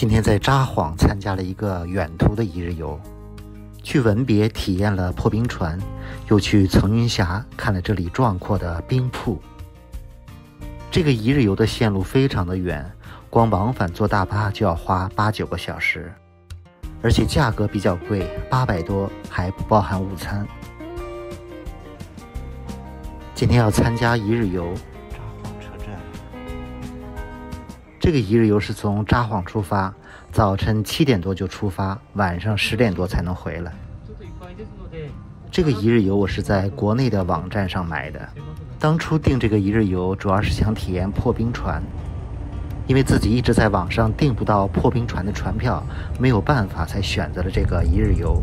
今天在札幌参加了一个远途的一日游，去文别体验了破冰船，又去层云峡看了这里壮阔的冰瀑。这个一日游的线路非常的远，光往返坐大巴就要花8-9个小时，而且价格比较贵，800多，还不包含午餐。今天要参加一日游，札幌车站。这个一日游是从札幌出发，早晨7点多就出发，晚上10点多才能回来。这个一日游我是在国内的网站上买的，当初订这个一日游主要是想体验破冰船，因为自己一直在网上订不到破冰船的船票，没有办法才选择了这个一日游。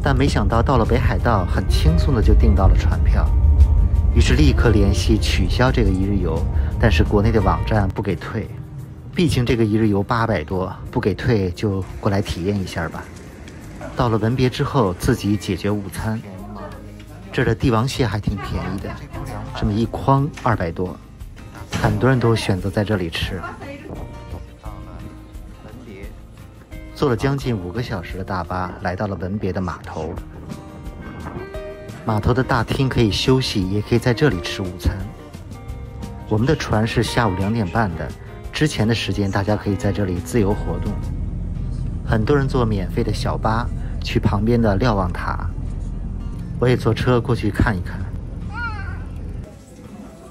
但没想到到了北海道，很轻松的就订到了船票，于是立刻联系取消这个一日游，但是国内的网站不给退，毕竟这个一日游800多，不给退就过来体验一下吧。到了文别之后，自己解决午餐，这儿的帝王蟹还挺便宜的，这么一筐200多，很多人都选择在这里吃。坐了将近5个小时的大巴，来到了文别的码头。码头的大厅可以休息，也可以在这里吃午餐。我们的船是下午2点半的，之前的时间大家可以在这里自由活动。很多人坐免费的小巴去旁边的瞭望塔，我也坐车过去看一看。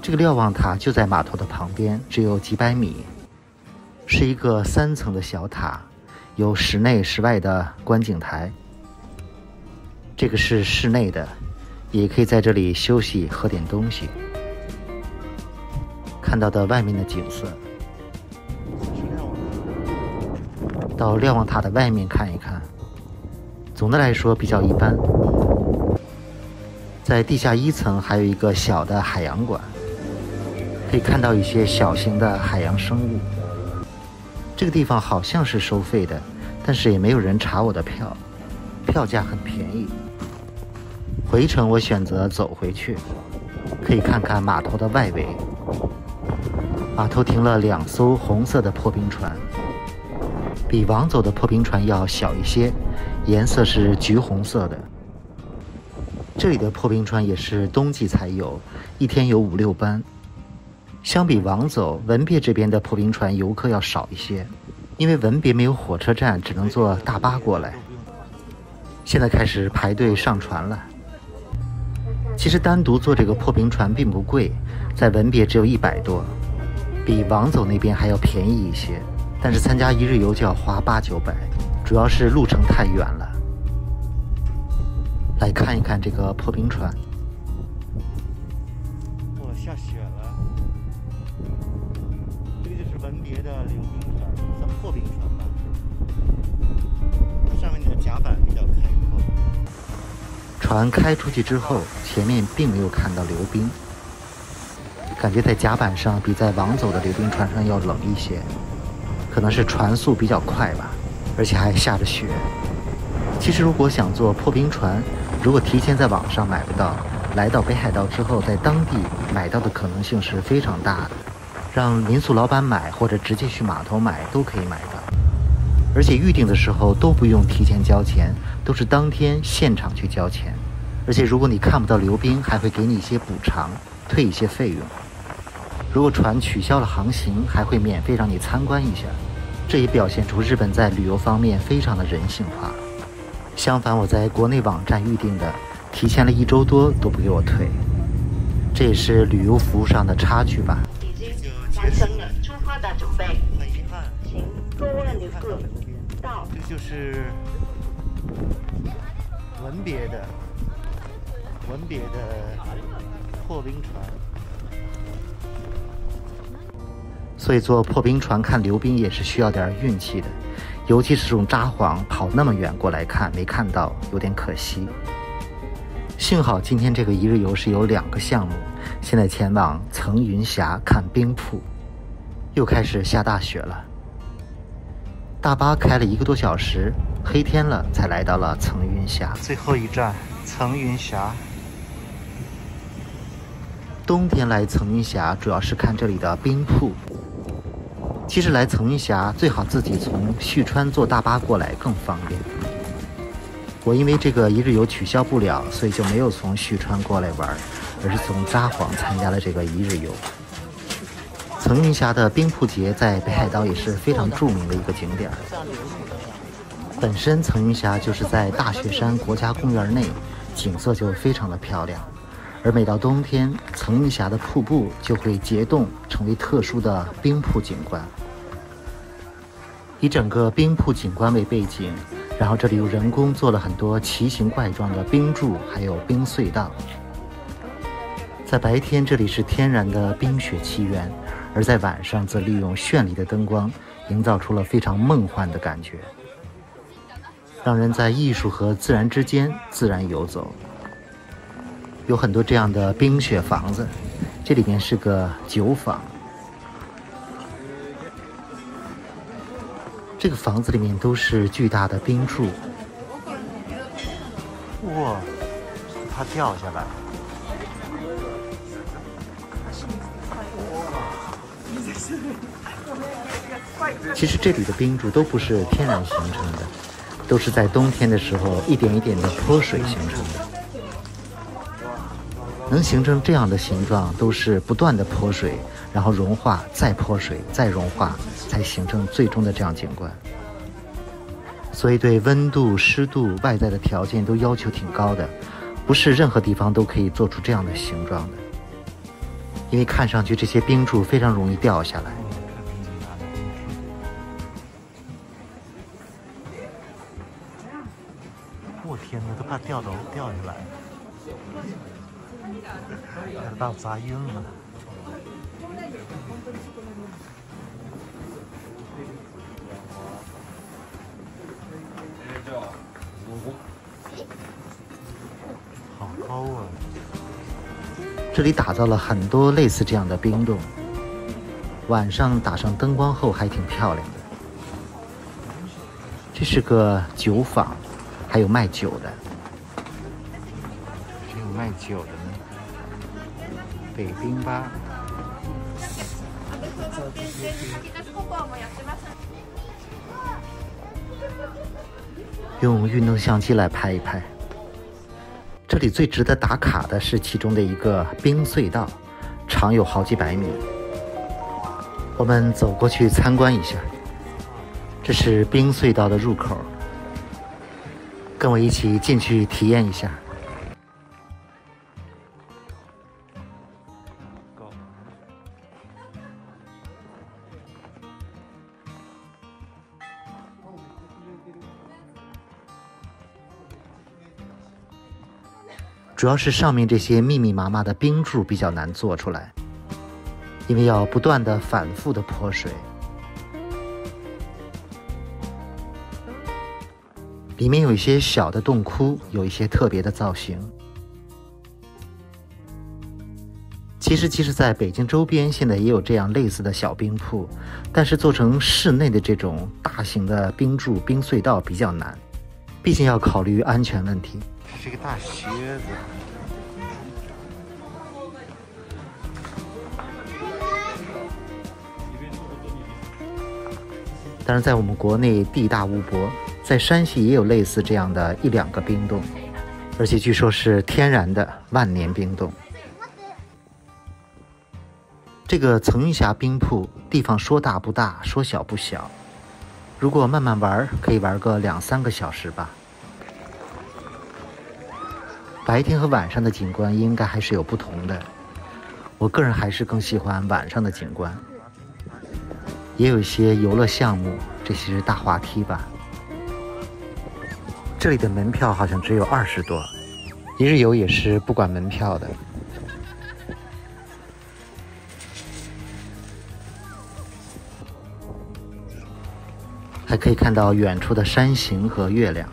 这个瞭望塔就在码头的旁边，只有几百米，是一个3层的小塔，有室内室外的观景台。这个是室内的，也可以在这里休息喝点东西。看到的外面的景色，到瞭望塔的外面看一看，总的来说比较一般。在地下1层还有一个小的海洋馆，可以看到一些小型的海洋生物。这个地方好像是收费的，但是也没有人查我的票，票价很便宜。回程我选择走回去，可以看看码头的外围。码头停了2艘红色的破冰船，比往走的破冰船要小一些，颜色是橘红色的。这里的破冰船也是冬季才有，一天有5-6班。相比往走，文别这边的破冰船游客要少一些，因为文别没有火车站，只能坐大巴过来。现在开始排队上船了。其实单独坐这个破冰船并不贵，在文别只有100多，比往走那边还要便宜一些，但是参加一日游就要花800-900，主要是路程太远了。来看一看这个破冰船。哇，下雪了。这个就是文别的溜冰船，算破冰船吧。上面的甲板比较开阔。船开出去之后，前面并没有看到流冰，感觉在甲板上比在往走的溜冰船上要冷一些，可能是船速比较快吧，而且还下着雪。其实如果想坐破冰船，如果提前在网上买不到，来到北海道之后在当地买到的可能性是非常大的，让民宿老板买或者直接去码头买都可以买到。而且预定的时候都不用提前交钱，都是当天现场去交钱。而且如果你看不到流冰，还会给你一些补偿，退一些费用。如果船取消了航行，还会免费让你参观一下。这也表现出日本在旅游方面非常的人性化。相反，我在国内网站预定的，提前了1周多都不给我退，这也是旅游服务上的差距吧。已经完成了出发的准备。很遗憾，请各位旅客到。这就是文别的破冰船。所以坐破冰船看流冰也是需要点运气的，尤其是从札幌跑那么远过来看，没看到有点可惜。幸好今天这个一日游是有2个项目，现在前往层云峡看冰瀑。又开始下大雪了，大巴开了1个多小时，黑天了才来到了层云峡。最后一站层云峡。冬天来层云峡主要是看这里的冰瀑。其实来层云峡最好自己从旭川坐大巴过来更方便。我因为这个一日游取消不了，所以就没有从旭川过来玩，而是从札幌参加了这个一日游。层云峡的冰瀑节在北海道也是非常著名的一个景点。本身层云峡就是在大雪山国家公园内，景色就非常的漂亮。而每到冬天，层云峡的瀑布就会结冻，成为特殊的冰瀑景观。以整个冰瀑景观为背景，然后这里又人工做了很多奇形怪状的冰柱，还有冰隧道。在白天，这里是天然的冰雪奇缘，而在晚上则利用绚丽的灯光，营造出了非常梦幻的感觉，让人在艺术和自然之间自然游走。有很多这样的冰雪房子，这里面是个酒坊。这个房子里面都是巨大的冰柱。哇，怕掉下来。其实这里的冰柱都不是天然形成的，都是在冬天的时候一点一点的泼水形成的。能形成这样的形状，都是不断的泼水，然后融化，再泼水，再融化，才形成最终的这样景观。所以对温度、湿度、外在的条件都要求挺高的，不是任何地方都可以做出这样的形状的。因为看上去这些冰柱非常容易掉下来。我天哪，都怕掉下来。把我砸晕了。好高啊！这里打造了很多类似这样的冰洞，晚上打上灯光后还挺漂亮的。这是个酒坊，还有卖酒的。还有卖酒的呢。北冰吧。用运动相机来拍一拍。这里最值得打卡的是其中的一个冰隧道，长有好几百米。我们走过去参观一下。这是冰隧道的入口，跟我一起进去体验一下。主要是上面这些密密麻麻的冰柱比较难做出来，因为要不断的反复的泼水。里面有一些小的洞窟，有一些特别的造型。其实在北京周边现在也有这样类似的小冰瀑，但是做成室内的这种大型的冰柱、冰隧道比较难，毕竟要考虑安全问题。这是个大靴子。当然在我们国内地大物博，在山系也有类似这样的1、2个冰洞，而且据说是天然的万年冰洞。这个层云峡冰瀑地方说大不大，说小不小，如果慢慢玩，可以玩个2、3个小时吧。白天和晚上的景观应该还是有不同的，我个人还是更喜欢晚上的景观。也有一些游乐项目，这些是大滑梯吧。这里的门票好像只有20多，一日游也是不管门票的。还可以看到远处的山形和月亮。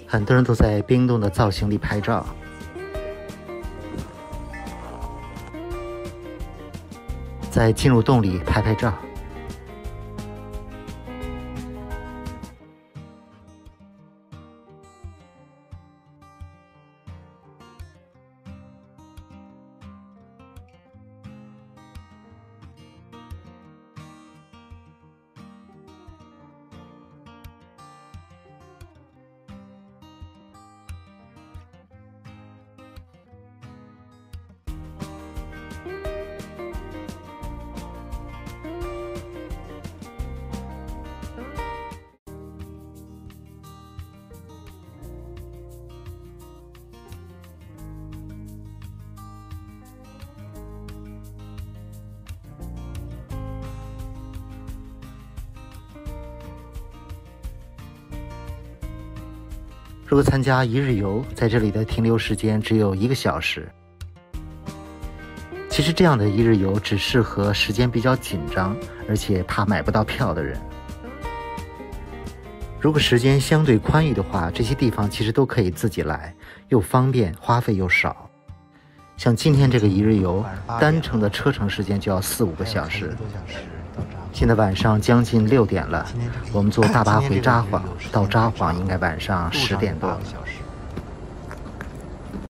很多人都在冰洞的造型里拍照。再进入洞里拍拍照。如果参加一日游，在这里的停留时间只有1个小时。其实这样的一日游只适合时间比较紧张，而且怕买不到票的人。如果时间相对宽裕的话，这些地方其实都可以自己来，又方便，花费又少。像今天这个一日游，单程的车程时间就要4-5个小时。现在晚上将近6点了，我们坐大巴回札幌，到札幌应该晚上10点多。